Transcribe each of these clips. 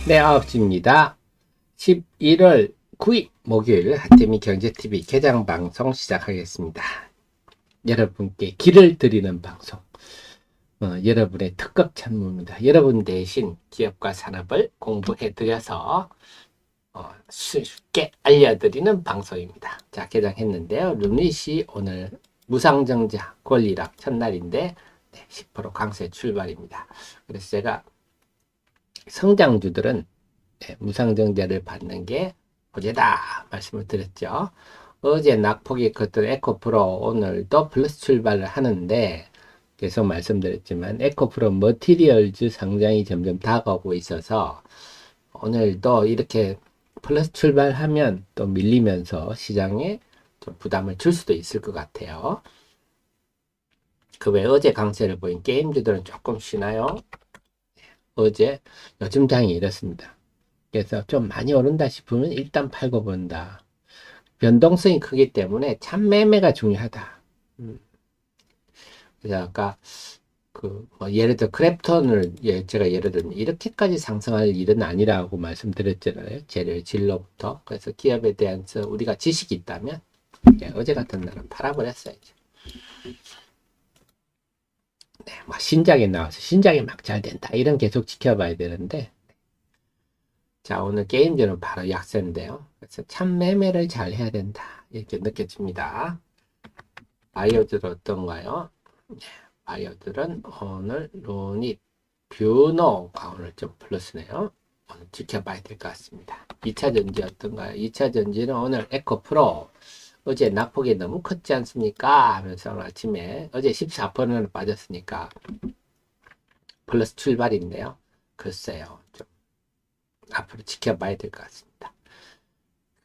네, 9시입니다. 11월 9일 목요일 하태미 경제TV 개장 방송 시작하겠습니다. 여러분께 길을 드리는 방송, 여러분의 특급 참모입니다. 여러분 대신 기업과 산업을 공부해 드려서 쉽게 알려드리는 방송입니다. 자, 개장했는데요. 루닛이 오늘 무상증자 권리락 첫날인데 10% 강세 출발입니다. 그래서 제가 성장주들은 무상증자를 받는 게 호재다 말씀을 드렸죠. 어제 낙폭이 컸던 에코프로 오늘도 플러스 출발을 하는데 계속 말씀드렸지만 에코프로 머티리얼즈 상장이 점점 다가오고 있어서 오늘도 이렇게 플러스 출발하면 또 밀리면서 시장에 좀 부담을 줄 수도 있을 것 같아요. 그 외 어제 강세를 보인 게임주들은 조금 쉬나요? 어제 요즘 장이 이렇습니다. 그래서 좀 많이 오른다 싶으면 일단 팔고 본다. 변동성이 크기 때문에 참 매매가 중요하다. 그래서 아까 예를 들어 크랩톤을 제가 예를 들면 이렇게까지 상승할 일은 아니라고 말씀드렸잖아요. 재료 진로부터. 그래서 기업에 대한 우리가 지식이 있다면 어제 같은 날은 팔아버렸어야죠. 네, 막 신작이 나와서 신작이 막 잘 된다. 이런 계속 지켜봐야 되는데 자, 오늘 게임즈는 바로 약세인데요. 그래서 참 매매를 잘 해야 된다. 이렇게 느껴집니다. 바이오들 어떤가요? 바이오들은 오늘 루닛, 뷰노가 오늘 좀 플러스네요. 오늘 지켜봐야 될 것 같습니다. 2차 전지 어떤가요? 2차 전지는 오늘 에코프로 어제 낙폭이 너무 컸지 않습니까? 하면서 오늘 아침에 어제 14%는 빠졌으니까 플러스 출발인데요. 글쎄요. 좀 앞으로 지켜봐야 될 것 같습니다.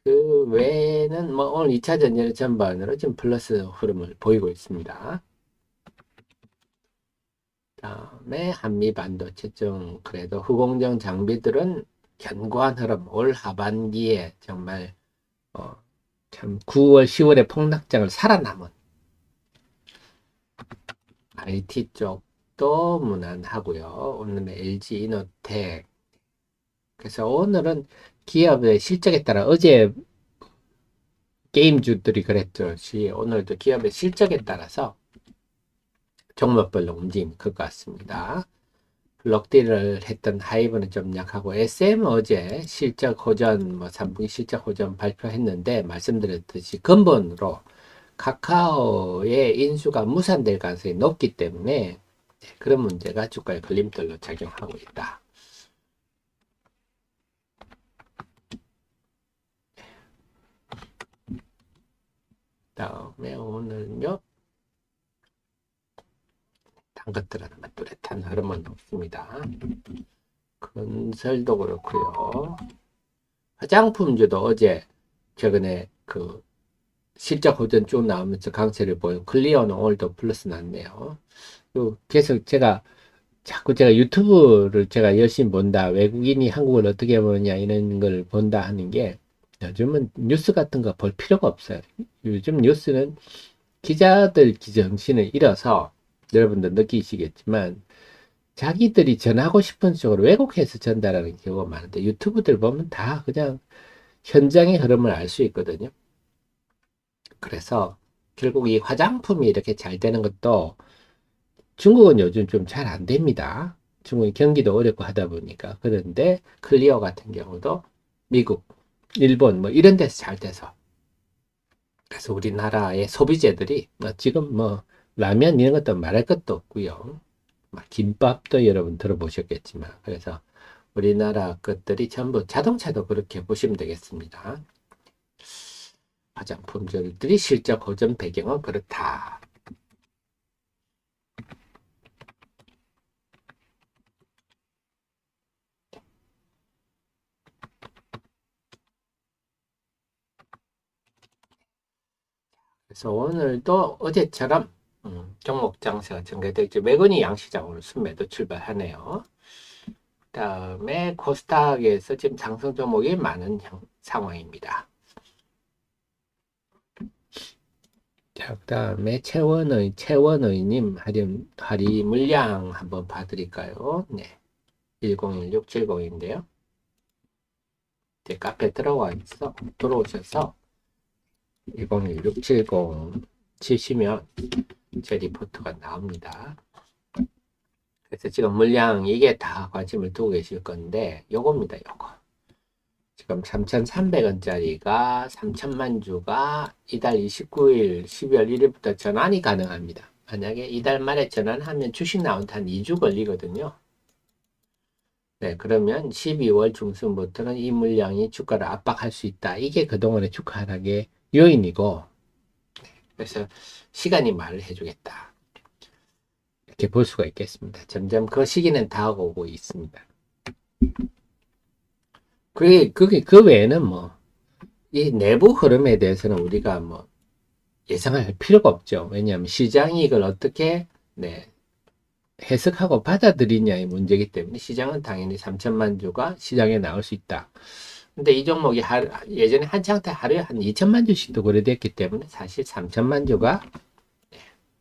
그 외에는 뭐 오늘 2차 전지를 전반으로 지금 플러스 흐름을 보이고 있습니다. 다음에 한미 반도체 좀 그래도 후공정 장비들은 견고한 흐름 올 하반기에 정말 참 9월 10월의 폭락장을 살아남은 IT 쪽도 무난하고요. 오늘은 LG 이노텍 그래서 오늘은 기업의 실적에 따라 어제 게임주들이 그랬듯이 오늘도 기업의 실적에 따라서 종목별로 움직임이 클 것 같습니다. 럭디를 했던 하이브는 좀 약하고 SM 어제 실적 호전 3분기 실적 호전 발표했는데 말씀드렸듯이 근본으로 카카오의 인수가 무산될 가능성이 높기 때문에 그런 문제가 주가에 걸림돌로 작용하고 있다. 다음에 오늘요 단 것들은 뚜렷한 흐름은 없습니다. 건설도 그렇고요. 화장품주도 어제 최근에 실적 호전 쭉 나오면서 강세를 보인 클리어는 오늘도 플러스 났네요. 계속 자꾸 제가 유튜브를 제가 열심히 본다. 외국인이 한국을 어떻게 보느냐 이런 걸 본다 하는 게 요즘은 뉴스 같은 거 볼 필요가 없어요. 요즘 뉴스는 기자들 정신을 잃어서 여러분도 느끼시겠지만 자기들이 전하고 싶은 쪽으로 왜곡해서 전달하는 경우가 많은데 유튜브들 보면 다 그냥 현장의 흐름을 알 수 있거든요. 그래서 결국 이 화장품이 이렇게 잘 되는 것도 중국은 요즘 좀 잘 안 됩니다. 중국이 경기도 어렵고 하다 보니까. 그런데 클리어 같은 경우도 미국, 일본 뭐 이런 데서 잘 돼서. 그래서 우리나라의 소비재들이 지금 라면 이런 것도 말할 것도 없고요. 김밥도 여러분 들어보셨겠지만. 그래서 우리나라 것들이 전부 자동차도 그렇게 보시면 되겠습니다. 화장품들이 실적 호전 배경은 그렇다. 그래서 오늘도 어제처럼 종목 장세가 전개되죠. 매건이 양시장으로 순매도 출발하네요. 다음에 코스닥에서 지금 상승 종목이 많은 상황입니다. 자, 그다음에 채원의님 할인 물량 한번 봐드릴까요? 네, 101670인데요. 제 카페 들어오셔서 101670 치시면 제 리포트가 나옵니다. 그래서 지금 물량 이게 다 관심을 두고 계실 건데 요겁니다. 요거 지금 3,300원짜리가 3천만 주가 이달 29일 12월 1일부터 전환이 가능합니다. 만약에 이달 말에 전환하면 주식 나온다 한 2주 걸리거든요. 네, 그러면 12월 중순부터는 이 물량이 주가를 압박할 수 있다. 이게 그동안의 주가 하락의 요인이고, 그래서 시간이 말을 해주겠다. 이렇게 볼 수가 있겠습니다. 점점 그 시기는 다가오고 있습니다. 그 외에는 뭐, 이 내부 흐름에 대해서는 우리가 뭐, 예상할 필요가 없죠. 왜냐하면 시장이 이걸 어떻게, 해석하고 받아들이냐의 문제이기 때문에 시장은 당연히 3천만 주가 시장에 나올 수 있다. 근데 이 종목이 예전에 한창 때 하루에 한 2천만 주씩도 거래됐기 때문에 사실 3천만 주가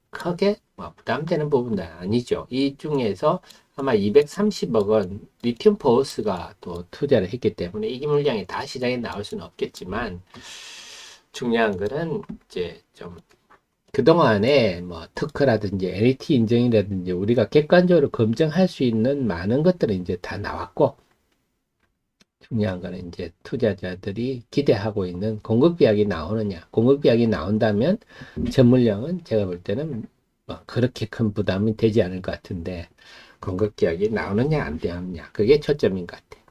크게 뭐 부담되는 부분은 아니죠. 이 중에서 아마 230억 원 리튬 포스가 또 투자를 했기 때문에 이 물량이 다 시장에 나올 수는 없겠지만 중요한 거는 이제 좀 그동안에 뭐 특허라든지 NAT 인증이라든지 우리가 객관적으로 검증할 수 있는 많은 것들은 이제 다 나왔고 중요한 거는 이제 투자자들이 기대하고 있는 공급 계약이 나오느냐. 공급 계약이 나온다면 전 물량은 제가 볼 때는 뭐 그렇게 큰 부담이 되지 않을 것 같은데 공급 계약이 나오느냐 안 나오느냐 그게 초점인 것 같아요.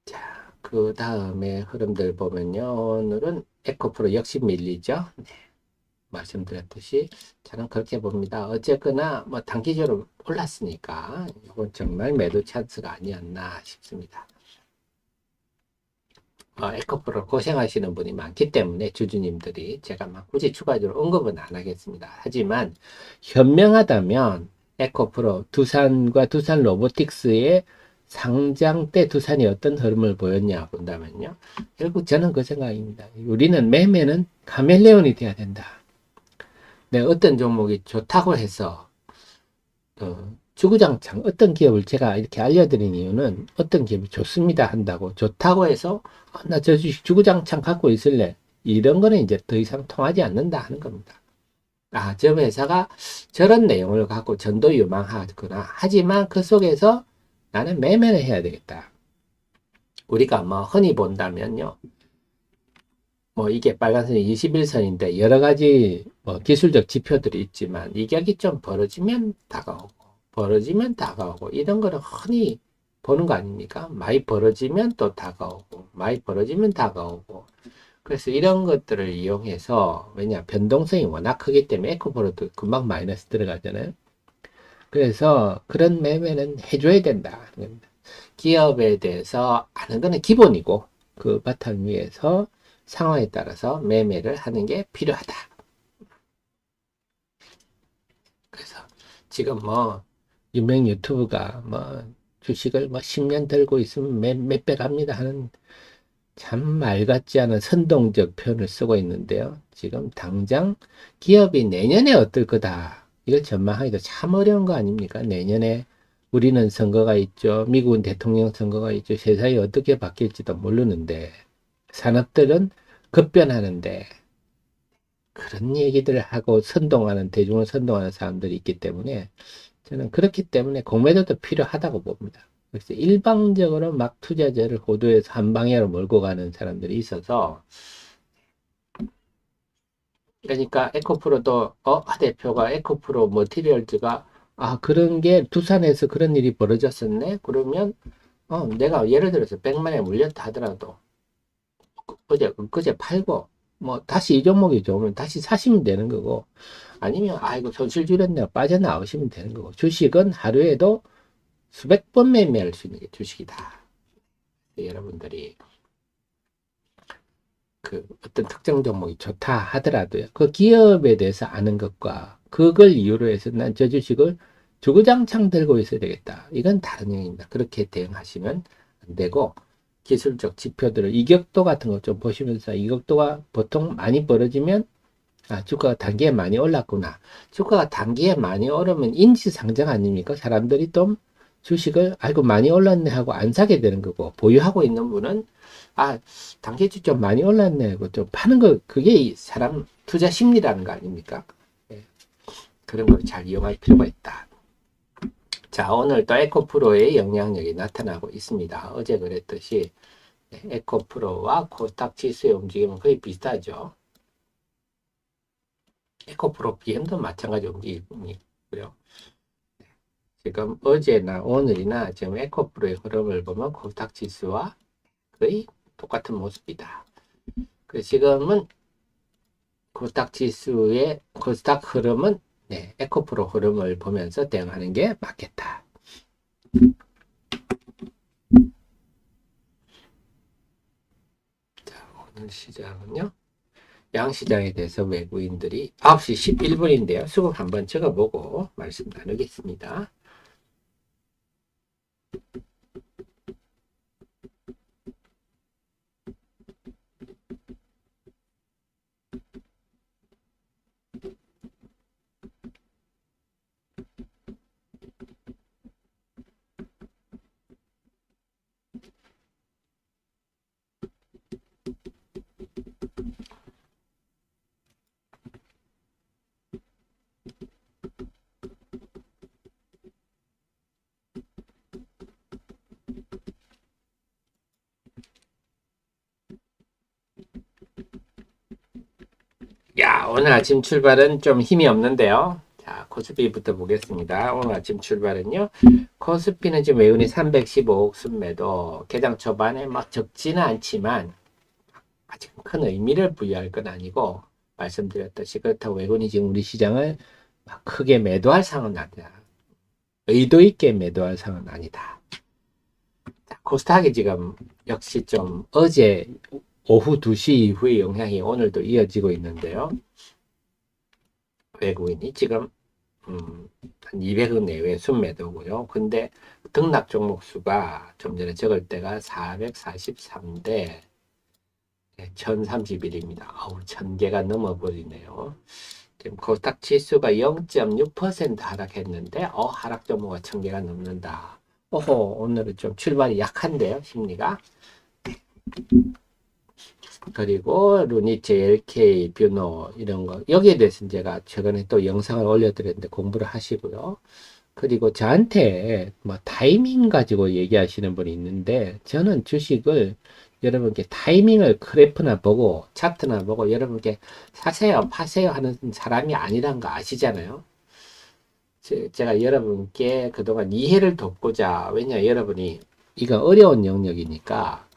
자, 그 다음에 흐름들 보면요. 오늘은 에코프로 역시 밀리죠. 네, 말씀드렸듯이 저는 그렇게 봅니다. 어쨌거나 뭐 단기적으로 올랐으니까 이건 정말 매도 찬스가 아니었나 싶습니다. 에코프로 고생하시는 분이 많기 때문에 주주님들이 제가 막 굳이 추가적으로 언급은 안 하겠습니다. 하지만 현명하다면 에코프로 두산과 두산 로보틱스의 상장 때 두산이 어떤 흐름을 보였냐 본다면요. 결국 저는 그 생각입니다. 우리는 매매는 카멜레온이 돼야 된다. 내가 어떤 종목이 좋다고 해서 주구장창 어떤 기업을 제가 이렇게 알려드린 이유는 어떤 기업이 좋습니다 한다고 좋다고 해서 나 저 주식 주구장창 갖고 있을래 이런 거는 이제 더 이상 통하지 않는다 하는 겁니다. 저 회사가 저런 내용을 갖고 전도 유망하거나 하지만 그 속에서 나는 매매를 해야 되겠다. 우리가 뭐 흔히 본다면요. 뭐 이게 빨간선이 21선인데 여러 가지 뭐 기술적 지표들이 있지만 이격이 좀 벌어지면 다가오고 이런 거를 흔히 보는 거 아닙니까? 많이 벌어지면 또 다가오고 많이 벌어지면 다가오고 그래서 이런 것들을 이용해서 왜냐 변동성이 워낙 크기 때문에 에코프로도 금방 마이너스 들어가잖아요. 그래서 그런 매매는 해줘야 된다. 기업에 대해서 아는 거는 기본이고 그 바탕 위에서 상황에 따라서 매매를 하는 게 필요하다. 그래서 지금 뭐 유명 유튜브가 뭐 주식을 뭐 10년 들고 있으면 몇배 갑니다 하는 참 말 같지 않은 선동적 표현을 쓰고 있는데요. 지금 당장 기업이 내년에 어떨 거다. 이걸 전망하기도 참 어려운 거 아닙니까? 내년에 우리는 선거가 있죠. 미국은 대통령 선거가 있죠. 세상이 어떻게 바뀔지도 모르는데 산업들은 급변하는데 그런 얘기들을 하고 선동하는 대중을 선동하는 사람들이 있기 때문에 저는 그렇기 때문에 공매도도 필요하다고 봅니다. 그래서 일방적으로 막 투자자를 호도해서 한 방향으로 몰고 가는 사람들이 있어서 그러니까 에코프로도 하 대표가 에코프로 머티리얼즈가 그런 게 두산에서 그런 일이 벌어졌었네. 그러면 내가 예를 들어서 100만에 물렸다 하더라도 그제 팔고 뭐 다시 이 종목이 좋으면 다시 사시면 되는 거고 아니면 이거 손실 줄였네 빠져나오시면 되는 거고 주식은 하루에도 수백 번 매매할 수 있는 게 주식이다. 여러분들이 그 어떤 특정 종목이 좋다 하더라도요. 그 기업에 대해서 아는 것과 그걸 이유로 해서 난 저 주식을 주구장창 들고 있어야 되겠다. 이건 다른 얘기입니다. 그렇게 대응하시면 안 되고 기술적 지표들을 이격도 같은 거 좀 보시면서 이격도가 보통 많이 벌어지면 주가가 단기에 많이 올랐구나. 주가가 단기에 많이 오르면 인지상정 아닙니까? 사람들이 좀 주식을 알고 많이 올랐네 하고 안 사게 되는 거고, 보유하고 있는 분은 아, 단기주 좀 많이 올랐네 하고 좀 파는 거, 그게 이 사람 투자 심리라는 거 아닙니까? 예, 그런 걸 잘 이용할 필요가 있다. 자, 오늘 또 에코프로의 영향력이 나타나고 있습니다. 어제 그랬듯이 에코프로와 코스닥 지수의 움직임은 거의 비슷하죠. 에코프로 BM도 마찬가지 움직임이고요. 지금 어제나 오늘이나 지금 에코프로의 흐름을 보면 코스닥 지수와 거의 똑같은 모습이다. 그래서 지금은 코스닥 지수의 코스닥 흐름은 에코프로 흐름을 보면서 대응하는 게 맞겠다. 자, 오늘 시장은요. 양시장에 대해서 외국인들이 9시 11분인데요. 수급 한번 적어보고 말씀 나누겠습니다. 야, 오늘 아침 출발은 좀 힘이 없는데요. 자, 코스피부터 보겠습니다. 오늘 아침 출발은요. 코스피는 지금 외국인이 315억 순매도, 개장 초반에 막 적지는 않지만 아직 큰 의미를 부여할 건 아니고, 말씀드렸듯이 그렇다고 외국인이 지금 우리 시장을 막 크게 매도할 상황은 아니다. 의도 있게 매도할 상황은 아니다. 자, 코스닥이 지금 역시 좀 어제 오후 2시 이후의 영향이 오늘도 이어지고 있는데요. 외국인이 지금 한 200억 내외 순매도고요. 근데 등락 종목 수가 좀 전에 적을 때가 443대 1031입니다. 아우, 1000개가 넘어버리네요. 지금 코스닥 지수가 0.6% 하락했는데 하락 종목가 1000개가 넘는다. 오늘은 좀 출발이 약한데요, 심리가. 그리고 루니체, LK, 뷰노 이런 거 여기에 대해서 제가 최근에 또 영상을 올려드렸는데 공부를 하시고요. 그리고 저한테 뭐 타이밍 가지고 얘기하시는 분이 있는데 저는 주식을 여러분께 타이밍을 그래프나 보고 차트나 보고 여러분께 사세요, 파세요 하는 사람이 아니란 거 아시잖아요. 제가 여러분께 그동안 이해를 돕고자, 왜냐 여러분이 이거 어려운 영역이니까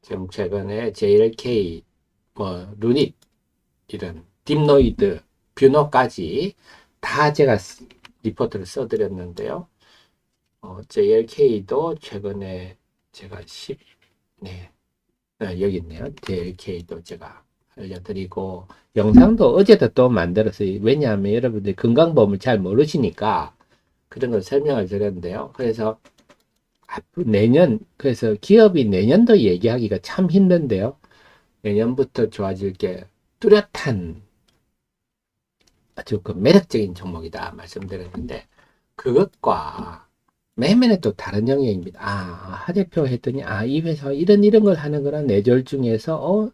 지금 최근에 JLK, 루닛, 이런 딥노이드, 뷰노까지 다 제가 리포트를 써드렸는데요. JLK도 최근에 제가 여기 있네요. JLK도 제가 알려드리고, 영상도 어제도 또 만들었어요. 왜냐하면 여러분들이 건강보험을 잘 모르시니까 그런 걸 설명을 드렸는데요. 그래서 그래서 기업이 내년도 얘기하기가 참 힘든데요. 내년부터 좋아질 게 뚜렷한 아주 그 매력적인 종목이다 말씀드렸는데, 그것과 매매는 또 다른 영역입니다. 하 대표 했더니, 이 회사 이런 걸 하는 거라 뇌절 중에서,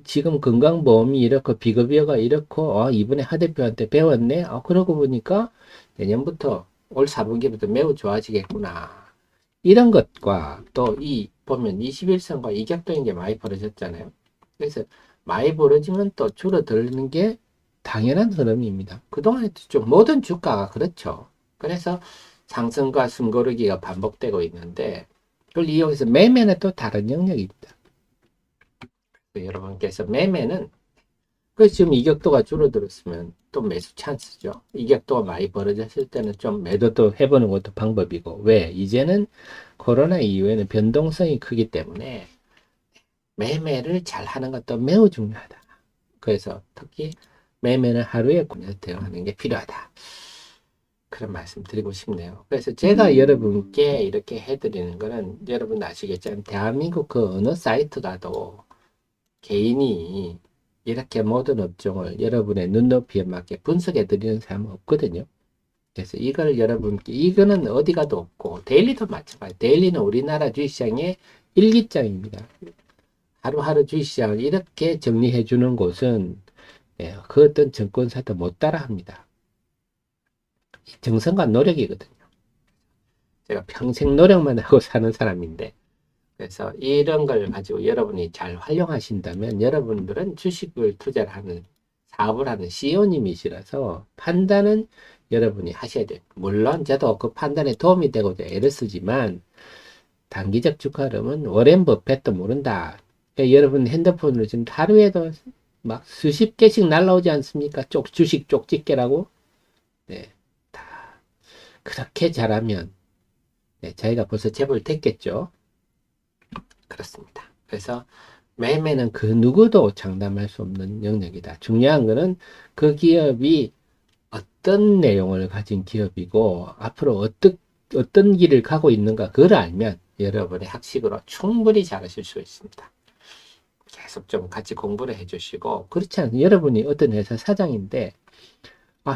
지금 건강보험이 이렇고, 비급여가 이렇고, 이번에 하 대표한테 배웠네? 그러고 보니까 내년부터, 올 4분기부터 매우 좋아지겠구나. 이런 것과 또 보면 21선과 이격도인 게 많이 벌어졌잖아요. 그래서 많이 벌어지면 또 줄어드는 게 당연한 흐름입니다. 그동안에 좀 모든 주가가 그렇죠. 그래서 상승과 숨고르기가 반복되고 있는데, 그걸 이용해서 매매는 또 다른 영역입니다. 여러분께서 매매는, 그래서 지금 이격도가 줄어들었으면 또 매수 찬스죠. 이격도가 많이 벌어졌을 때는 좀 매도도 해보는 것도 방법이고, 왜? 이제는 코로나 이후에는 변동성이 크기 때문에 매매를 잘 하는 것도 매우 중요하다. 그래서 특히 매매는 하루에 대응하는 게 필요하다. 그런 말씀 드리고 싶네요. 그래서 제가 여러분께 이렇게 해드리는 거는 여러분 아시겠지만 대한민국 그 어느 사이트 가도 개인이 이렇게 모든 업종을 여러분의 눈높이에 맞게 분석해 드리는 사람은 없거든요. 그래서 이걸 여러분께, 이거는 어디 가도 없고, 데일리도 마찬가지. 데일리는 우리나라 주식시장의 일기장입니다. 하루하루 주식시장을 이렇게 정리해 주는 곳은 그 어떤 증권사도 못 따라 합니다. 정성과 노력이거든요. 제가 평생 노력만 하고 사는 사람인데, 그래서 이런 걸 가지고 여러분이 잘 활용하신다면 여러분들은 주식을 투자를 하는, 사업을 하는 CEO님이시라서 판단은 여러분이 하셔야 돼요. 물론 저도 그 판단에 도움이 되고자 애를 쓰지만 단기적 주가 흐름은 워렌 버핏도 모른다. 그러니까 여러분 핸드폰으로 지금 하루에도 막 수십 개씩 날라오지 않습니까? 주식 쪽집게라고. 네, 다 그렇게 잘하면 저희가 벌써 재벌 됐겠죠. 그렇습니다. 그래서 매매는 그 누구도 장담할 수 없는 영역이다. 중요한 거는 그 기업이 어떤 내용을 가진 기업이고 앞으로 어떤 길을 가고 있는가 그걸 알면 여러분의 학식으로 충분히 잘하실 수 있습니다. 계속 좀 같이 공부를 해주시고, 그렇지 않으면 여러분이 어떤 회사 사장인데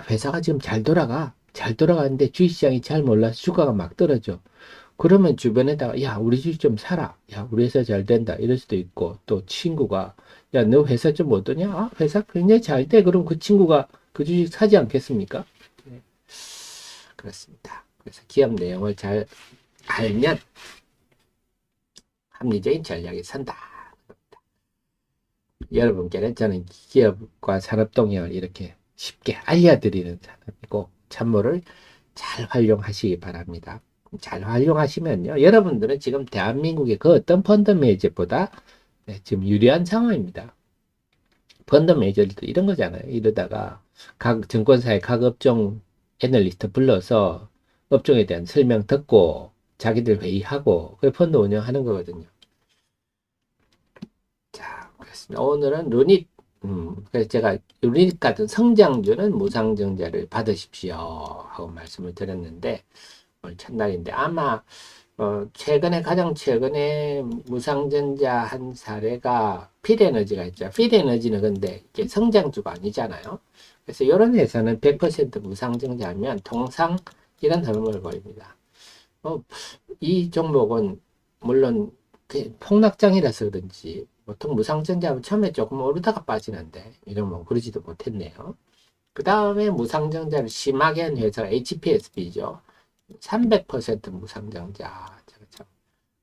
회사가 지금 잘 돌아가는데 주식시장이 잘 몰라서 주가가 막 떨어져. 그러면 주변에다가 야 우리 주식 좀 사라, 야 우리 회사 잘 된다 이럴 수도 있고, 또 친구가 야 너 회사 좀 어떠냐, 회사 굉장히 잘 돼, 그럼 그 친구가 그 주식 사지 않겠습니까? 네. 그렇습니다. 그래서 기업 내용을 잘 알면 합리적인 전략이 선다. 여러분께는 저는 기업과 산업 동향을 이렇게 쉽게 알려드리는 사람이고, 참모를 잘 활용하시기 바랍니다. 잘 활용하시면요, 여러분들은 지금 대한민국의 그 어떤 펀드 매니저보다 지금 유리한 상황입니다. 펀드 매니저들도 이런 거잖아요. 이러다가 각 증권사의 각 업종 애널리스트 불러서 업종에 대한 설명 듣고 자기들 회의하고 그 펀드 운영하는 거거든요. 자, 그렇습니다. 오늘은 루닛, 그래서 제가 루닛 같은 성장주는 무상증자를 받으십시오 하고 말씀을 드렸는데, 오늘 첫날인데 아마 가장 최근에 무상증자 한 사례가 필에너지가 있죠. 필에너지는 근데 이게 성장주가 아니잖아요. 그래서 이런 회사는 100% 무상증자하면 통상 이런 흐름을 보입니다. 이 종목은 물론 폭락장이라서 그런지 보통 무상증자하면 처음에 조금 오르다가 빠지는데 이런 뭐 그러지도 못했네요. 그 다음에 무상증자를 심하게 한 회사가 HPSB죠. 300% 무상증자.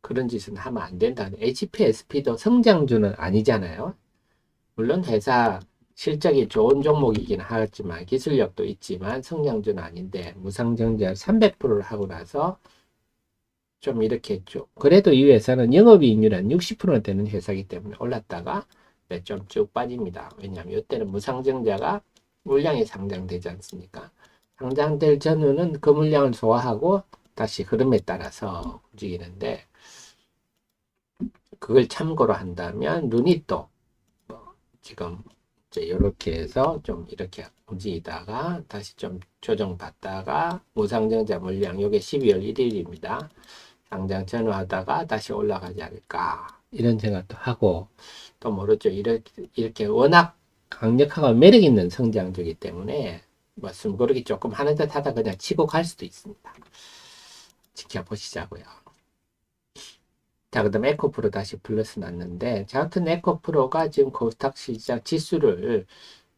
그런 짓은 하면 안 된다. HPSP도 성장주는 아니잖아요. 물론 회사 실적이 좋은 종목이긴 하지만 기술력도 있지만 성장주는 아닌데 무상증자 300%를 하고 나서 좀 이렇게 했죠. 그래도 이 회사는 영업이익률 한 60% 되는 회사이기 때문에 올랐다가 좀 쭉 빠집니다. 왜냐하면 이때는 무상증자가 물량이 상장되지 않습니까? 상장될 전후는 그 물량을 소화하고 다시 흐름에 따라서 움직이는데, 그걸 참고로 한다면 루닛도 지금 이제 이렇게 해서 좀 이렇게 움직이다가 다시 좀 조정받다가 무상증자 물량, 요게 12월 1일입니다. 상장 전후하다가 다시 올라가지 않을까 이런 생각도 하고, 또 모르죠. 이렇게 워낙 강력하고 매력 있는 성장주이기 때문에 뭐 숨고르기 조금 하는 듯 하다 그냥 치고 갈 수도 있습니다. 지켜보시자고요. 자, 그 다음에 에코프로 다시 플러스 났는데, 자, 같은 에코프로가 지금 코스닥 시장 지수를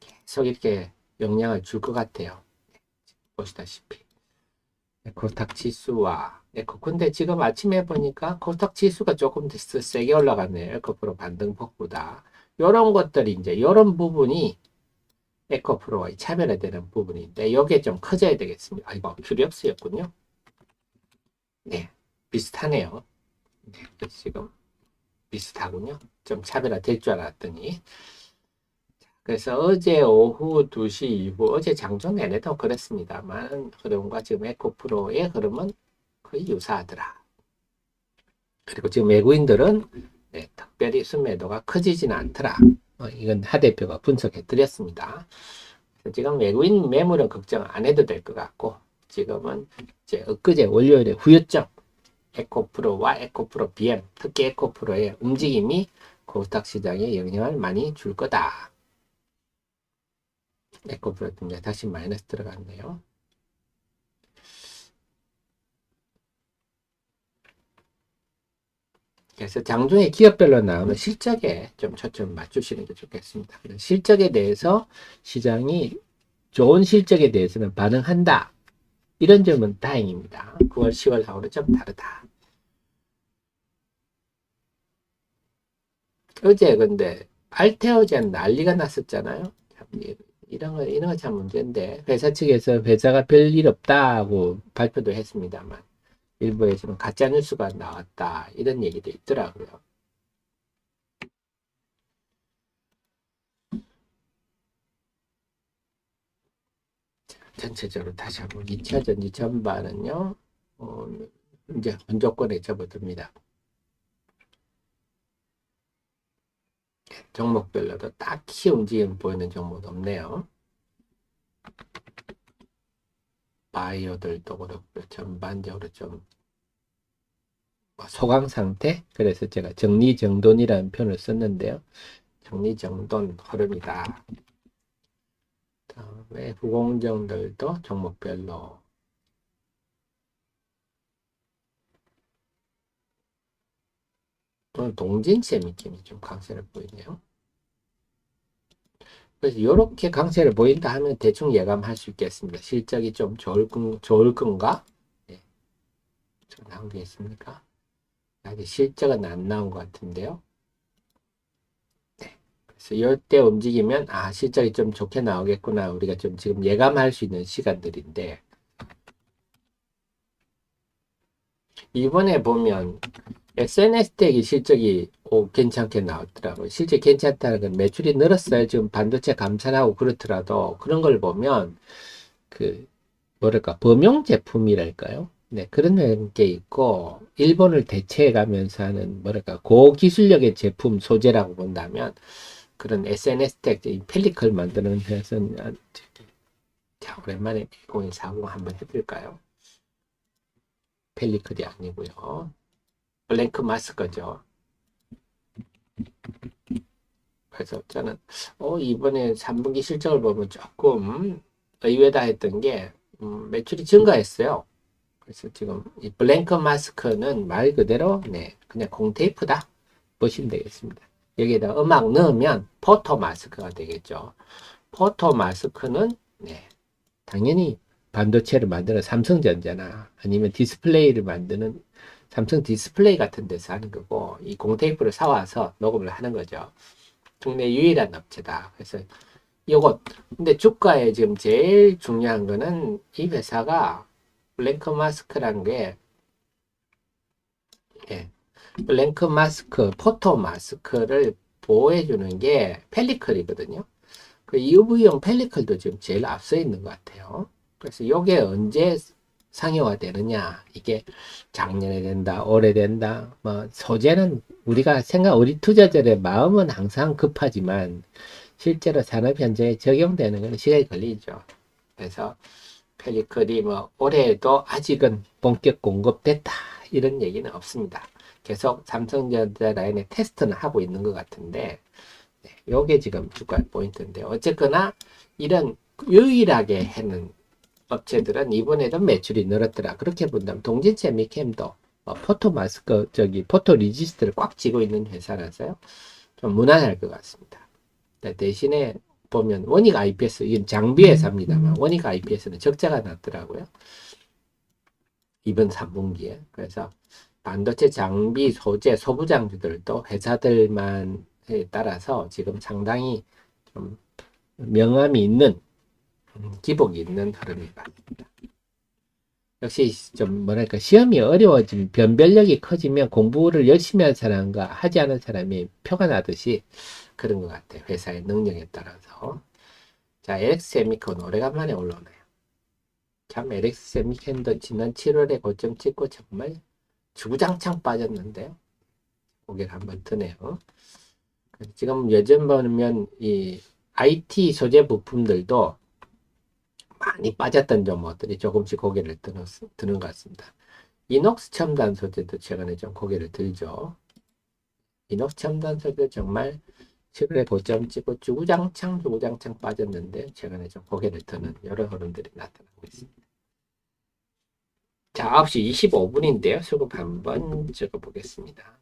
계속 이렇게 영향을 줄 것 같아요. 보시다시피. 코스닥 지수와 근데 지금 아침에 보니까 코스닥 지수가 조금 더 세게 올라갔네요. 에코프로 반등폭보다. 요런 것들이 이제, 요런 부분이 에코프로와 차별화되는 부분인데, 요게 좀 커져야 되겠습니다. 아이고, 큐리역스였군요. 네, 비슷하네요. 네, 지금 비슷하군요. 좀 차별화 될 줄 알았더니. 그래서 어제 오후 2시 이후, 어제 장중 내내도 그랬습니다만, 흐름과 지금 에코프로의 흐름은 거의 유사하더라. 그리고 지금 외국인들은 특별히 순매도가 커지지는 않더라. 이건 하 대표가 분석해 드렸습니다. 지금 외국인 매물은 걱정 안 해도 될 것 같고, 지금은 이제 엊그제 월요일에 후유증, 에코프로와 에코프로 BM, 특히 에코프로의 움직임이 코스닥 시장에 영향을 많이 줄 거다. 에코프로틴 다시 마이너스 들어갔네요. 그래서 장중에 기업별로 나오는 실적에 좀 초점 맞추시는 게 좋겠습니다. 실적에 대해서 시장이 좋은 실적에 대해서는 반응한다. 이런 점은 다행입니다. 9월, 10월하고는 좀 다르다. 어제 근데 알테오젠 난리가 났었잖아요. 참, 이런 거 참 문제인데 회사 측에서 회사가 별일 없다고 발표도 했습니다만 일부에서는 가짜 뉴스가 나왔다 이런 얘기도 있더라고요. 전체적으로 다시 한번 2차 전지 전반은요, 이제 혼조권에 접어듭니다. 종목별로도 딱히 움직임 보이는 종목은 없네요. 바이오들도 그렇고 전반적으로 좀 소강 상태? 그래서 제가 정리정돈이라는 표현을 썼는데요. 정리정돈 흐름이다. 다음에 후공정들도 종목별로 오늘 동진세 느낌이 좀 강세를 보이네요. 그래서 이렇게 강세를 보인다 하면 대충 예감할 수 있겠습니다. 실적이 좀 좋을 건가? 네. 좀 나온 게 있습니까? 아직 실적은 안 나온 것 같은데요. 네. 그래서 이때 움직이면 실적이 좀 좋게 나오겠구나. 우리가 좀 지금 예감할 수 있는 시간들인데 이번에 보면 SNS 텍이 실적이 괜찮게 나왔더라고요. 실제 괜찮다는 건 매출이 늘었어요. 지금 반도체 감산하고 그렇더라도 그런 걸 보면 그 뭐랄까 범용 제품이랄까요? 네, 그런 게 있고 일본을 대체해 가면서 하는 뭐랄까 고기술력의 제품 소재라고 본다면 그런 SNS 텍 펠리클 만드는 회사는 자 오랜만에 1040 한번 해볼까요? 펠리클이 아니고요. 블랭크 마스크죠. 그래서 저는 이번에 3분기 실적을 보면 조금 의외다 했던 게 매출이 증가했어요. 그래서 지금 이 블랭크 마스크는 말 그대로 그냥 공테이프다 보시면 되겠습니다. 여기에다 음악 넣으면 포토 마스크가 되겠죠. 포토 마스크는 당연히 반도체를 만드는 삼성전자나 아니면 디스플레이를 만드는 삼성 디스플레이 같은 데서 하는 거고 이 공테이프를 사와서 녹음을 하는 거죠. 국내 유일한 업체다. 그래서 요것 근데 주가에 지금 제일 중요한 거는 이 회사가 블랭크 마스크란 게 예, 블랭크 마스크, 포토 마스크를 보호해주는 게 펠리클이거든요. 그 UV용 펠리클도 지금 제일 앞서 있는 것 같아요. 그래서 이게 언제 상용화 되느냐? 이게 작년에 된다, 올해 된다. 뭐 소재는 우리 투자자들의 마음은 항상 급하지만 실제로 산업 현장에 적용되는 건 시간이 걸리죠. 그래서 펠리클이 뭐 올해에도 아직은 본격 공급됐다 이런 얘기는 없습니다. 계속 삼성전자 라인에 테스트는 하고 있는 것 같은데 요게 지금 주가 포인트인데 어쨌거나 이런 유일하게 하는 업체들은 이번에도 매출이 늘었더라. 그렇게 본다면 동진체 미캠도 포토 마스크 포토 리지스트를 꽉 쥐고 있는 회사라서요. 좀 무난할 것 같습니다. 대신에 보면 원익 IPS 이건 장비 회사입니다만 원익 IPS는 적자가 났더라고요. 이번 3분기에. 그래서 반도체 장비 소재 소부장주들도 회사들만에 따라서 지금 상당히 좀 명암이 있는 기복이 있는 흐름이 봤습니다. 역시 좀 뭐랄까 시험이 어려워지면 변별력이 커지면 공부를 열심히 한 사람과 하지 않은 사람이 표가 나듯이 그런 것 같아요. 회사의 능력에 따라서. 자, LX세미콘 오래간만에 올라오네요. 참 LX세미콘도 지난 7월에 고점 찍고 정말 주구장창 빠졌는데요. 고개를 한번 드네요. 지금 예전 보면 이 IT 소재 부품들도 많이 빠졌던 종목들이 조금씩 고개를 드는 것 같습니다. 이녹스 첨단 소재도 최근에 좀 고개를 들죠. 이녹스 첨단 소재 정말 최근에 고점 찍고 주구장창 빠졌는데 최근에 좀 고개를 드는 여러 흐름들이 나타나고 있습니다. 자, 9시 25분인데요. 수급 한번 적어보겠습니다.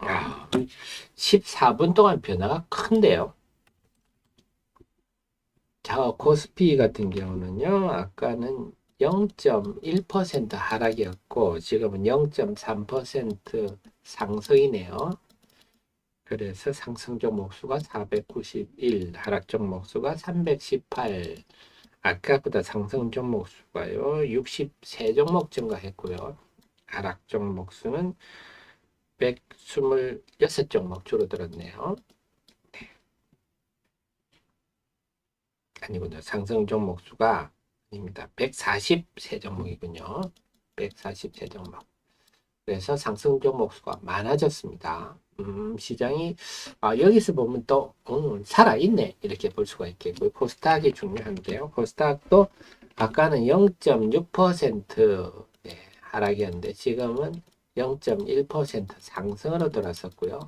아, 14분 동안 변화가 큰데요. 자, 코스피 같은 경우는요, 아까는 0.1% 하락이었고, 지금은 0.3% 상승이네요. 그래서 상승 종목 수가 491, 하락 종목 수가 318, 아까보다 상승 종목 수가요, 63종목 증가했고요. 하락 종목 수는 126종목 줄어들었네요. 아니군요. 상승 종목 수가 아닙니다. 143종목이군요. 143종목. 그래서 상승 종목 수가 많아졌습니다. 시장이 여기서 보면 또 살아있네 이렇게 볼 수가 있겠고요. 코스닥이 중요한데요. 코스닥도 아까는 0.6% 하락이었는데 지금은 0.1% 상승으로 돌아섰고요.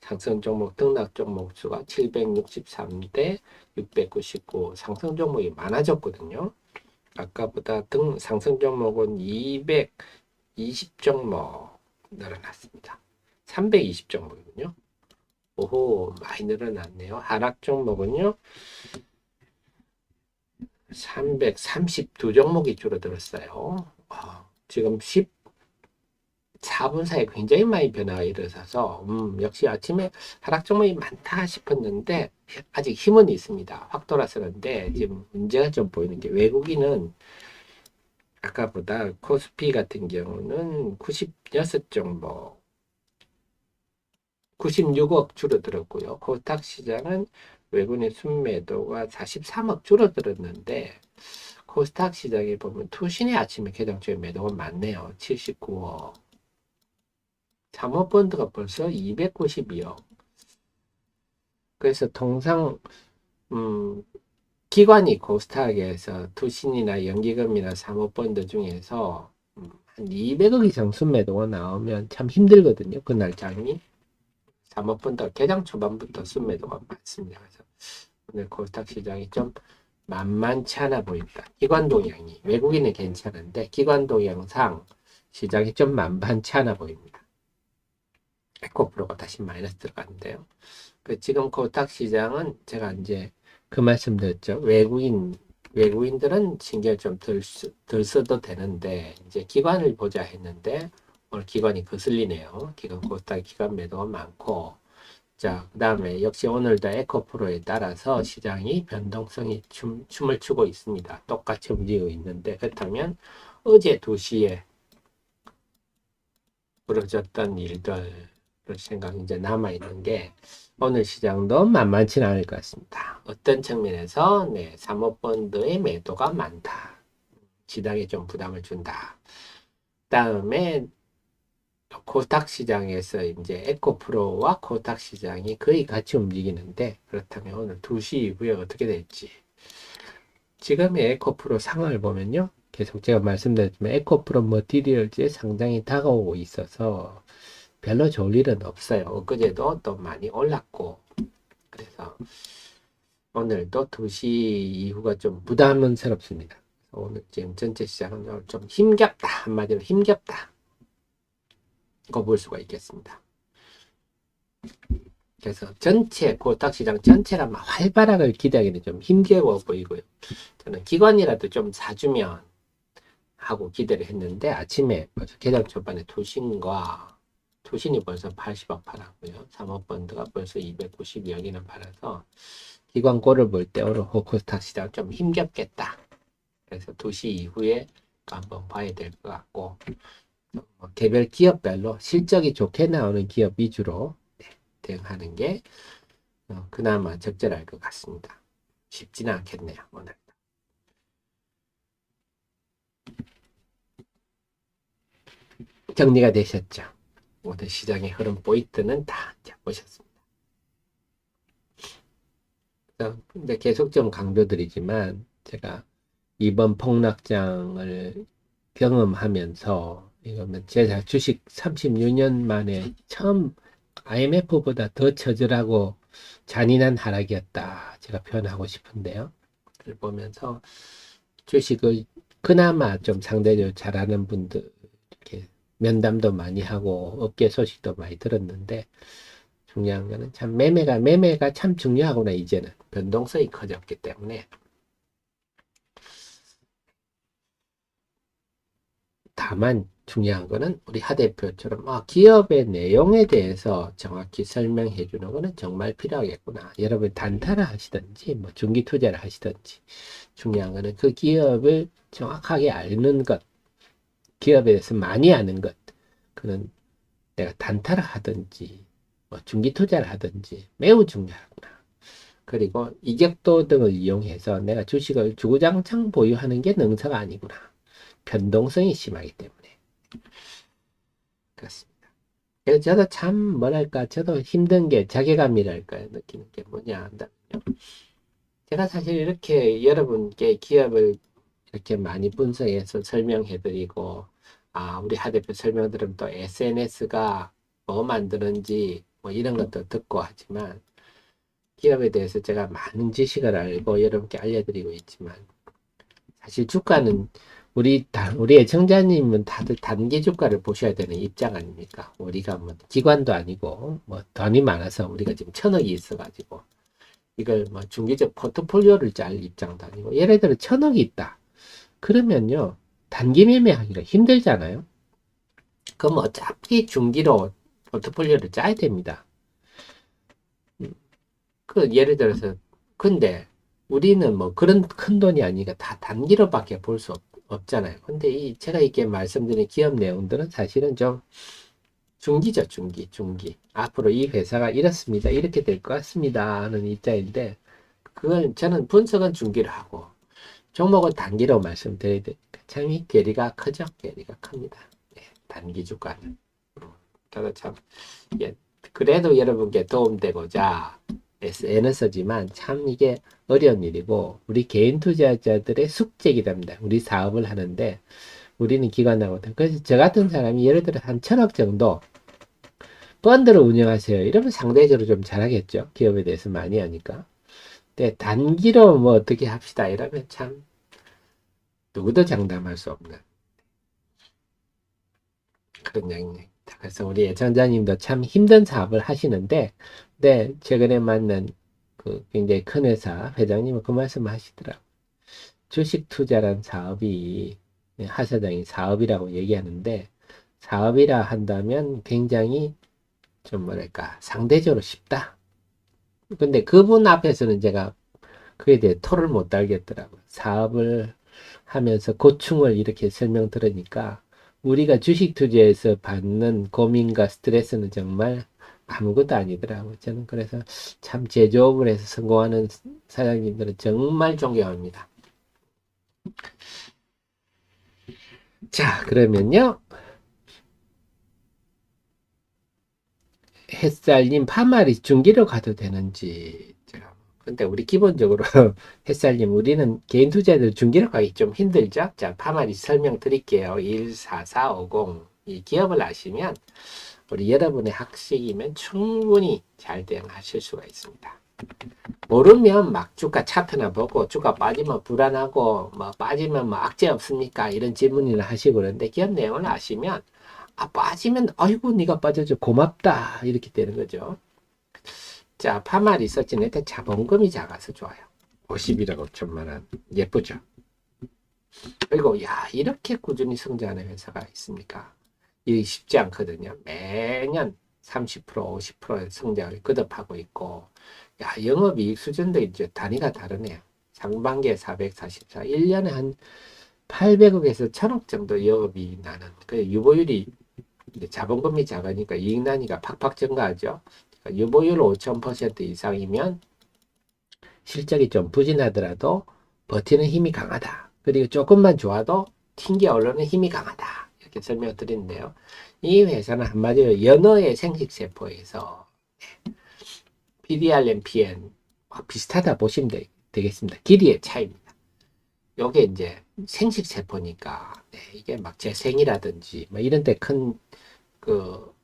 상승 종목 등락 종목 수가 763대 699 상승 종목이 많아졌거든요. 아까보다 상승 종목은 220종목 늘어났습니다. 320종목이군요. 오호, 많이 늘어났네요. 하락 종목은요, 332종목이 줄어들었어요. 지금 14분 사이에 굉장히 많이 변화가 일어서서 역시 아침에 하락 종목이 많다 싶었는데 아직 힘은 있습니다. 확 돌아서는데 지금 문제가 좀 보이는 게 외국인은 아까보다 코스피 같은 경우는 96종목 96억 줄어들었고요. 코스닥 시장은 외국인 순매도가 43억 줄어들었는데 코스닥 시장에 보면 투신이 아침에 개장주에 매도가 많네요. 79억. 사모펀드가 벌써 292억. 그래서 통상 기관이 코스닥에서 투신이나 연기금이나 사모펀드 중에서 한 200억 이상 순매도가 나오면 참 힘들거든요. 그날 장이. 사모펀드가 개장 초반부터 순매도가 많습니다. 그래서 오늘 코스닥 시장이 좀 만만치 않아 보인다. 기관 동향이 외국인은 괜찮은데 기관 동향상 시장이 좀 만만치 않아 보입니다. 에코프로가 다시 마이너스 들어갔는데요. 지금 코스닥 시장은 제가 이제 그 말씀 드렸죠. 외국인들은 신경 좀 덜 써도 되는데 이제 기관을 보자 했는데 오늘 기관이 거슬리네요. 코스닥 기관 매도가 많고 자, 그 다음에 역시 오늘도 에코프로에 따라서 시장이 변동성이 춤을 추고 있습니다. 똑같이 움직이고 있는데 그렇다면 어제 2시에 벌어졌던 일들 생각이 이제 남아있는 게 오늘 시장도 만만치는 않을 것 같습니다. 어떤 측면에서 사모펀드의 매도가 많다. 시장에 좀 부담을 준다. 다음에 코스닥 시장에서 이제 에코프로와 코스닥 시장이 거의 같이 움직이는데 그렇다면 오늘 2시 이후에 어떻게 될지 지금의 에코프로 상황을 보면요 계속 제가 말씀드렸지만 에코프로 머티리얼즈의 상장이 다가오고 있어서 별로 좋을 일은 없어요. 엊그제도 또 많이 올랐고 그래서 오늘도 2시 이후가 좀 부담스럽습니다. 오늘 지금 전체 시장은 좀 힘겹다. 한마디로 힘겹다. 거 볼 수가 있겠습니다. 그래서 전체 코스닥 시장 전체가 막 활발하게 기대하기는 좀 힘겨워 보이고요. 저는 기관이라도 좀 사주면 하고 기대를 했는데 아침에 벌써 개장 초반에 투신이 벌써 80억 팔았고요. 사모펀드가 벌써 292억이나 팔아서 기관 꼴을 볼 때 오늘 코스닥 시장 좀 힘겹겠다. 그래서 2시 이후에 한번 봐야 될 것 같고, 개별 기업별로 실적이 좋게 나오는 기업 위주로 대응하는 게 그나마 적절할 것 같습니다. 쉽지는 않겠네요, 오늘. 정리가 되셨죠? 오늘 시장의 흐름 포인트는 다 보셨습니다. 근데 계속 좀 강조드리지만 제가 이번 폭락장을 경험하면서 이거는 제가 주식 36년 만에 처음 IMF보다 더 처절하고 잔인한 하락이었다. 제가 표현하고 싶은데요. 그걸 보면서 주식을 그나마 좀 상대적으로 잘하는 분들 이렇게 면담도 많이 하고 업계 소식도 많이 들었는데 중요한 거는 참 매매가 참 중요하구나. 이제는 변동성이 커졌기 때문에. 다만 중요한 거는 우리 하 대표처럼 기업의 내용에 대해서 정확히 설명해 주는 거는 정말 필요하겠구나. 여러분 단타를 하시든지 뭐 중기 투자를 하시든지 중요한 거는 그 기업을 정확하게 아는 것, 기업에 대해서 많이 아는 것. 그는 내가 단타를 하든지 뭐 중기 투자를 하든지 매우 중요하구나. 그리고 이격도 등을 이용해서 내가 주식을 주구장창 보유하는 게 능사가 아니구나. 변동성이 심하기 때문에. 그렇습니다. 그래서 저도 참 뭐랄까 저도 힘든 게 자괴감이랄까요. 느끼는 게 뭐냐 한다면요. 제가 사실 이렇게 여러분께 기업을 이렇게 많이 분석해서 설명해드리고 우리 하 대표 설명 들으면 또 SNS가 뭐 만드는지 뭐 이런 것도 듣고 하지만 기업에 대해서 제가 많은 지식을 알고 여러분께 알려드리고 있지만 사실 주가는 우리 애청자님은 다들 단기 주가를 보셔야 되는 입장 아닙니까? 우리가 뭐 기관도 아니고 뭐 돈이 많아서 우리가 지금 1,000억이 있어가지고 이걸 뭐 중기적 포트폴리오를 짤 입장도 아니고 예를 들어 1,000억이 있다. 그러면요 단기 매매하기가 힘들잖아요. 그럼 어차피 중기로 포트폴리오를 짜야 됩니다. 그 예를 들어서 근데 우리는 뭐 그런 큰 돈이 아니니까 다 단기로밖에 볼 수 없잖아요. 근데 제가 이렇게 말씀드린 기업 내용들은 사실은 좀 중기죠, 중기. 앞으로 이 회사가 이렇습니다. 이렇게 될 것 같습니다. 하는 입장인데, 그걸 저는 분석은 중기로 하고, 종목은 단기로 말씀드려야 되니까 참 이 괴리가 크죠? 괴리가 큽니다. 네, 단기 주가는. 저도 참, 예, 그래도 여러분께 도움되고자 애는 쓰지만 참 이게 어려운 일이고, 우리 개인 투자자들의 숙제이기도 합니다. 우리 사업을 하는데, 우리는 기관하고, 그래서 저 같은 사람이 예를 들어 한 1,000억 정도 펀드를 운영하세요. 이러면 상대적으로 좀 잘하겠죠. 기업에 대해서 많이 하니까. 근데 단기로 뭐 어떻게 합시다. 이러면 참 누구도 장담할 수 없는 그런 양입니다. 그래서 우리 애청자님도 참 힘든 사업을 하시는데, 네, 최근에 만난 그 굉장히 큰 회사 회장님은 그 말씀 하시더라고요. 주식 투자란 사업이 하 사장이 사업이라고 얘기하는데 사업이라 한다면 굉장히 좀 뭐랄까 상대적으로 쉽다. 근데 그분 앞에서는 제가 그에 대해 토를 못 달겠더라고요. 사업을 하면서 고충을 이렇게 설명 들으니까 우리가 주식 투자에서 받는 고민과 스트레스는 정말 아무것도 아니더라고요. 저는 그래서 참 제조업을 해서 성공하는 사장님들은 정말 존경합니다. 자, 그러면요. 햇살님 파마리 중기로 가도 되는지 근데 우리 기본적으로 햇살님 우리는 개인 투자들 중기로 가기 좀 힘들죠. 자 파마리 설명드릴게요. 14450 이 기업을 아시면 우리 여러분의 학식이면 충분히 잘 대응하실 수가 있습니다. 모르면 막 주가 차트나 보고 주가 빠지면 불안하고 뭐 빠지면 뭐 악재 없습니까 이런 질문을 하시고 그러는데 기업 내용을 아시면 빠지면 아이고 네가 빠져줘 고맙다 이렇게 되는 거죠. 자 파마 리서치는 일단 자본금이 작아서 좋아요. 50일하고 5천만 원 예쁘죠. 그리고 야 이렇게 꾸준히 성장하는 회사가 있습니까? 이게 쉽지 않거든요. 매년 30% 50% 성장을 거듭하고 있고 야 영업이익 수준도 이제 단위가 다르네요. 상반기에 444 1년에 한 800억에서 1000억 정도 영업이 나는, 그 유보율이 이제 자본금이 작으니까 이익 난이가 팍팍 증가하죠. 그러니까 유보율 5000% 이상이면 실적이 좀 부진하더라도 버티는 힘이 강하다. 그리고 조금만 좋아도 튕겨 오르는 힘이 강하다. 이렇게 설명을 드리는데요. 이 회사는 한마디로 연어의 생식세포에서 PDRMPN 비슷하다 보시면 되겠습니다. 길이의 차이입니다. 요게 이제 생식세포니까 이게 막 재생이라든지 뭐 이런 데 큰 그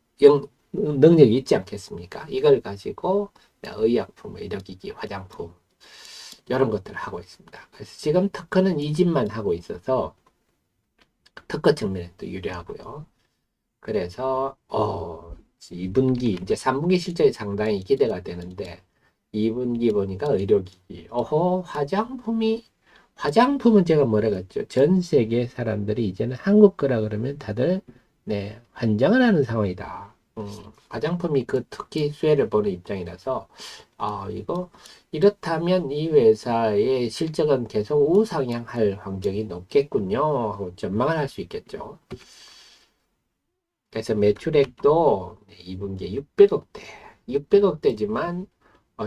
능력이 있지 않겠습니까? 이걸 가지고 의약품, 의료기기, 화장품 이런 것들을 하고 있습니다. 그래서 지금 특허는 이 집만 하고 있어서 특허 측면에 또 유리하고요. 그래서 2분기 이제 3분기 실적이 상당히 기대가 되는데 2분기 보니까 의료기기, 화장품은 제가 뭐라 그랬죠? 전 세계 사람들이 이제는 한국 거라 그러면 다들 환장을 하는 상황이다. 화장품이 그 특히 수혜를 보는 입장이라서 이거 이렇다면 이 회사의 실적은 계속 우상향할 환경이 높겠군요 하고 전망을 할 수 있겠죠. 그래서 매출액도 2분기에 600억대지만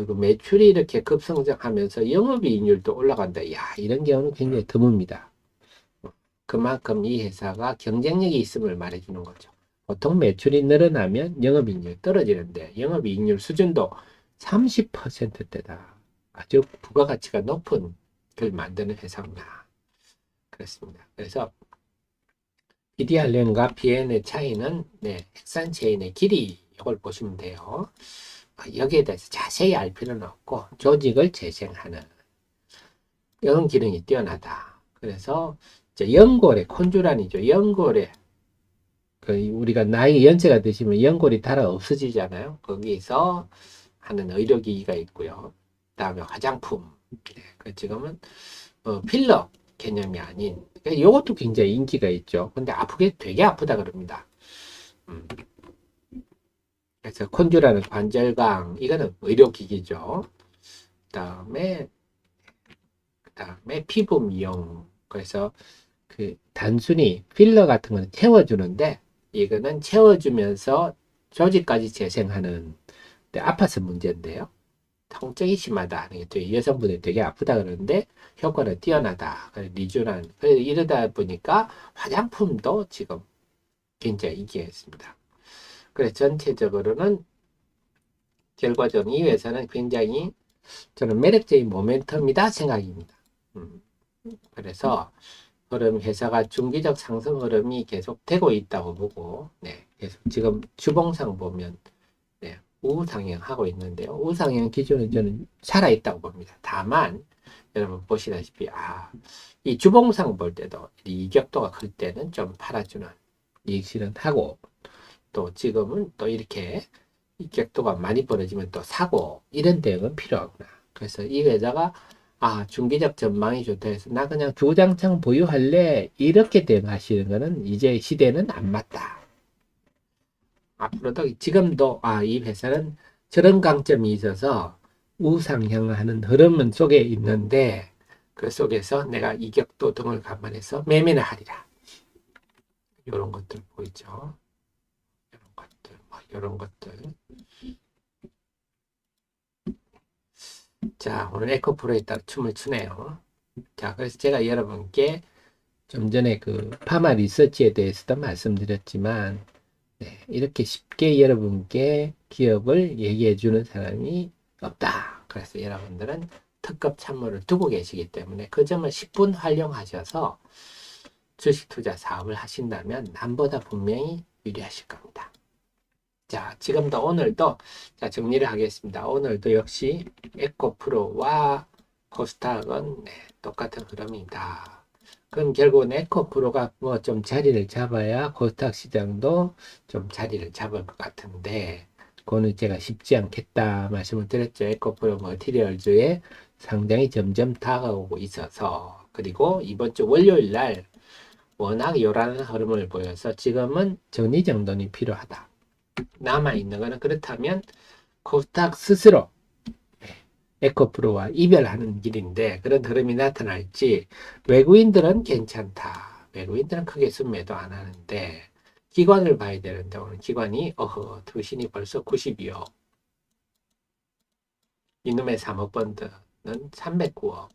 이거 매출이 이렇게 급성장하면서 영업이익률도 올라간다. 야, 이런 경우는 굉장히 드뭅니다. 그만큼 이 회사가 경쟁력이 있음을 말해주는 거죠. 보통 매출이 늘어나면 영업이익률이 떨어지는데 영업이익률 수준도 30%대다. 아주 부가가치가 높은 걸 만드는 회사입니다. 그렇습니다. 그래서 PDRN과 PN의 차이는 핵산 체인의 길이 이걸 보시면 돼요. 여기에 대해서 자세히 알 필요는 없고 조직을 재생하는 이런 기능이 뛰어나다. 그래서 이제 연골에 콘주란이죠. 연골에 우리가 나이 연세가 드시면 연골이 달아 없어지잖아요. 거기서 하는 의료기기가 있고요. 그다음에 화장품. 지금은 필러 개념이 아닌 이것도 굉장히 인기가 있죠. 근데 되게 아프다 그럽니다. 그래서 콘주라는 관절강 이거는 의료기기죠. 그다음에 피부 미용. 그래서 단순히 필러 같은 거는 채워주는데 이거는 채워주면서 조직까지 재생하는 아파서 문제인데요. 통증이 심하다. 여성분이 되게 아프다 그러는데 효과는 뛰어나다. 리쥬란. 이러다 보니까 화장품도 지금 굉장히 인기가 있습니다. 그래서 전체적으로는 결과적으로 이 회사는 굉장히 저는 매력적인 모멘텀이다 생각입니다. 그래서 회사가 중기적 상승 흐름이 계속되고 있다고 보고 계속 지금 주봉상 보면 우상향하고 있는데요. 우상향 기준은 저는 살아있다고 봅니다. 다만 여러분 보시다시피 이 주봉상 볼 때도 이격도가 클 때는 좀 팔아주는 이익실은 하고 또 지금은 또 이렇게 이격도가 많이 벌어지면 또 사고 이런 대응은 필요하구나. 그래서 이 회사가 중기적 전망이 좋다 해서 나 그냥 주구장창 보유할래 이렇게 대응하시는 거는 이제 시대는 안 맞다. 앞으로도 지금도 이 회사는 저런 강점이 있어서 우상향하는 흐름 속에 있는데 그 속에서 내가 이격도 등을 감안해서 매매를 하리라. 이런 것들 보이죠? 이런 것들. 자, 오늘 에코프로에 따라 춤을 추네요. 자, 그래서 제가 여러분께 좀 전에 파마 리서치에 대해서도 말씀드렸지만 이렇게 쉽게 여러분께 기업을 얘기해 주는 사람이 없다. 그래서 여러분들은 특급 참모를 두고 계시기 때문에 그 점을 10분 활용하셔서 주식 투자 사업을 하신다면 남보다 분명히 유리하실 겁니다. 자, 지금도 오늘도 정리를 하겠습니다. 오늘도 역시 에코프로와 코스닥은 똑같은 흐름이다. 그럼 결국은 에코프로가 좀 자리를 잡아야 코스닥 시장도 좀 자리를 잡을 것 같은데 그거는 제가 쉽지 않겠다 말씀을 드렸죠. 에코프로 머티리얼즈에 상당히 점점 다가오고 있어서 그리고 이번 주 월요일 날 워낙 요란한 흐름을 보여서 지금은 정리정돈이 필요하다. 남아있는 거는 그렇다면 코스닥 스스로 에코프로와 이별하는 길인데 그런 흐름이 나타날지 외국인들은 괜찮다. 외국인들은 크게 순매도 안 하는데 기관을 봐야 되는데 오늘 기관이 투신이 벌써 92억. 이놈의 3억 펀드는 309억.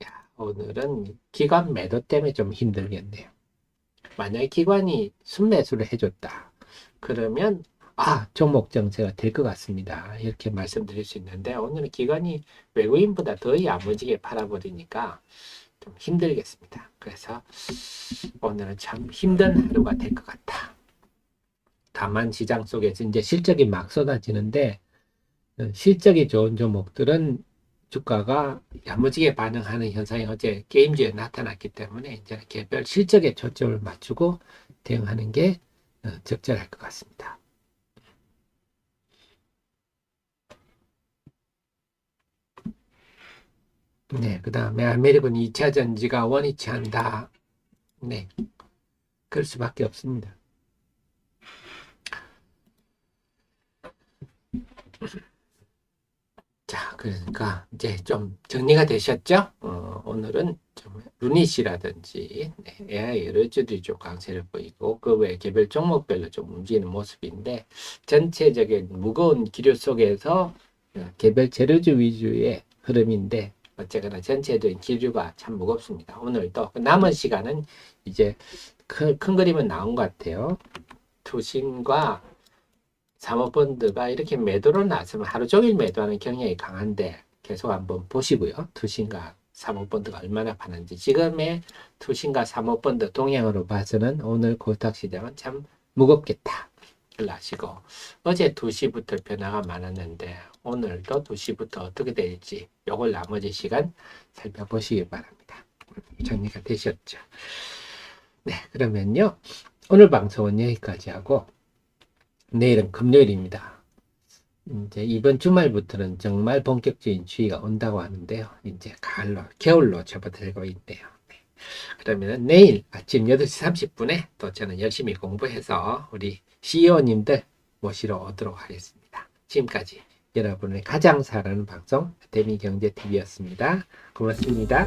야, 오늘은 기관 매도 때문에 좀 힘들겠네요. 만약에 기관이 순매수를 해줬다. 그러면 종목 정체가 될 것 같습니다. 이렇게 말씀드릴 수 있는데 오늘은 기관이 외국인보다 더 야무지게 팔아버리니까 좀 힘들겠습니다. 그래서 오늘은 참 힘든 하루가 될 것 같다. 다만 시장 속에서 이제 실적이 막 쏟아지는데 실적이 좋은 종목들은 주가가 야무지게 반응하는 현상이 어제 게임즈에 나타났기 때문에 이제 개별 실적에 초점을 맞추고 대응하는 게 적절할 것 같습니다. 네, 그 다음에 아메리칸 2차 전지가 원위치 한다. 네, 그럴 수밖에 없습니다. 자, 그러니까 이제 좀 정리가 되셨죠? 오늘은 좀 루닛이라든지 AI 여러 주들이 좀 강세를 보이고 그 외에 개별 종목별로 좀 움직이는 모습인데 전체적인 무거운 기류 속에서 개별 재료주 위주의 흐름인데 어쨌거나 전체적인 기류가 참 무겁습니다. 오늘도 남은 시간은 이제 큰 그림은 나온 것 같아요. 투신과 사모펀드가 이렇게 매도로 나서면 하루 종일 매도하는 경향이 강한데 계속 한번 보시고요. 투신과 사모펀드가 얼마나 파는지 지금의 투신과 사모펀드 동향으로 봐서는 오늘 코스닥 시장은 참 무겁겠다. 아시고 어제 2시부터 변화가 많았는데 오늘도 2시부터 어떻게 될지 요걸 나머지 시간 살펴보시기 바랍니다. 정리가 되셨죠? 네, 그러면요. 오늘 방송은 여기까지 하고 내일은 금요일입니다. 이제 이번 주말부터는 정말 본격적인 추위가 온다고 하는데요. 이제 겨울로 접어들고 있네요. 네. 그러면 내일 아침 8시 30분에 또 저는 열심히 공부해서 우리 CEO님들 모시러 오도록 하겠습니다. 지금까지 여러분의 가장 사랑하는 방송 데미경제TV였습니다. 고맙습니다.